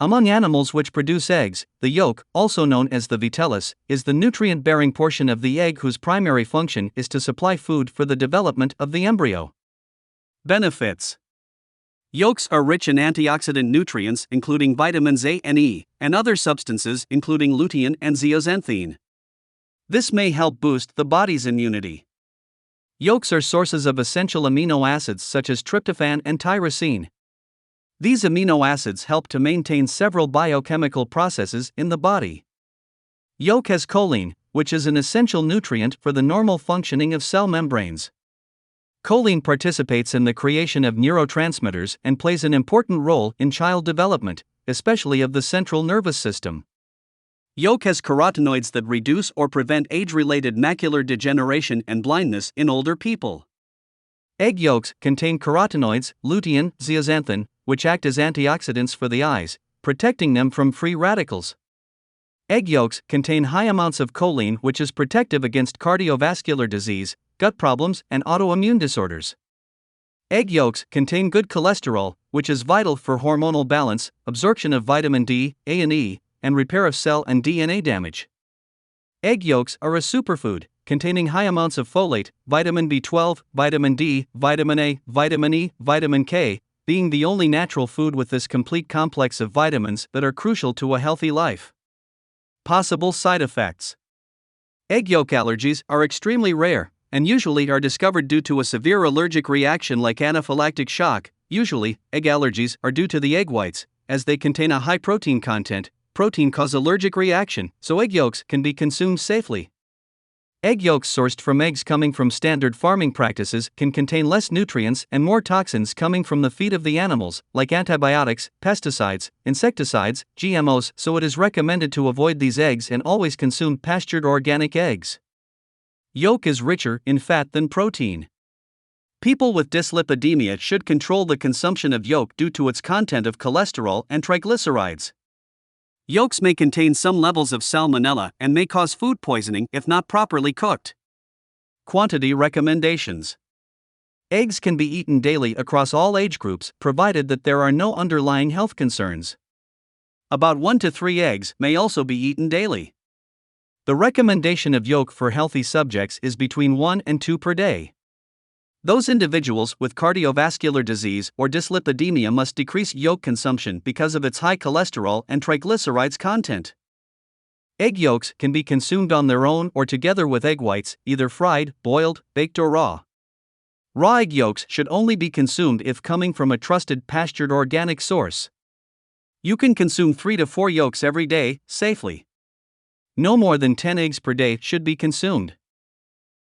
Among animals which produce eggs, the yolk, also known as the vitellus, is the nutrient-bearing portion of the egg whose primary function is to supply food for the development of the embryo. Benefits. Yolks are rich in antioxidant nutrients including vitamins A and E, and other substances including lutein and zeaxanthine. This may help boost the body's immunity. Yolks are sources of essential amino acids such as tryptophan and tyrosine. These amino acids help to maintain several biochemical processes in the body. Yolk has choline, which is an essential nutrient for the normal functioning of cell membranes. Choline participates in the creation of neurotransmitters and plays an important role in child development, especially of the central nervous system. Yolk has carotenoids that reduce or prevent age-related macular degeneration and blindness in older people. Egg yolks contain carotenoids, lutein, zeaxanthin, which act as antioxidants for the eyes, protecting them from free radicals. Egg yolks contain high amounts of choline, which is protective against cardiovascular disease, gut problems, and autoimmune disorders. Egg yolks contain good cholesterol, which is vital for hormonal balance, absorption of vitamin D, A and E, and repair of cell and DNA damage. Egg yolks are a superfood, containing high amounts of folate, vitamin B12, vitamin D, vitamin A, vitamin E, vitamin K, being the only natural food with this complete complex of vitamins that are crucial to a healthy life. Possible side effects. Egg yolk allergies are extremely rare, and usually are discovered due to a severe allergic reaction like anaphylactic shock. Usually, egg allergies are due to the egg whites, as they contain a high protein content. Protein causes allergic reaction, so egg yolks can be consumed safely. Egg yolks sourced from eggs coming from standard farming practices can contain less nutrients and more toxins coming from the feed of the animals, like antibiotics, pesticides, insecticides, GMOs, so it is recommended to avoid these eggs and always consume pastured organic eggs. Yolk is richer in fat than protein. People with dyslipidemia should control the consumption of yolk due to its content of cholesterol and triglycerides. Yolks may contain some levels of salmonella and may cause food poisoning if not properly cooked. Quantity recommendations. Eggs can be eaten daily across all age groups, provided that there are no underlying health concerns. About 1 to 3 eggs may also be eaten daily. The recommendation of yolk for healthy subjects is between 1 and 2 per day. Those individuals with cardiovascular disease or dyslipidemia must decrease yolk consumption because of its high cholesterol and triglycerides content. Egg yolks can be consumed on their own or together with egg whites, either fried, boiled, baked, or raw. Raw egg yolks should only be consumed if coming from a trusted pastured organic source. You can consume 3 to 4 yolks every day, safely. No more than 10 eggs per day should be consumed.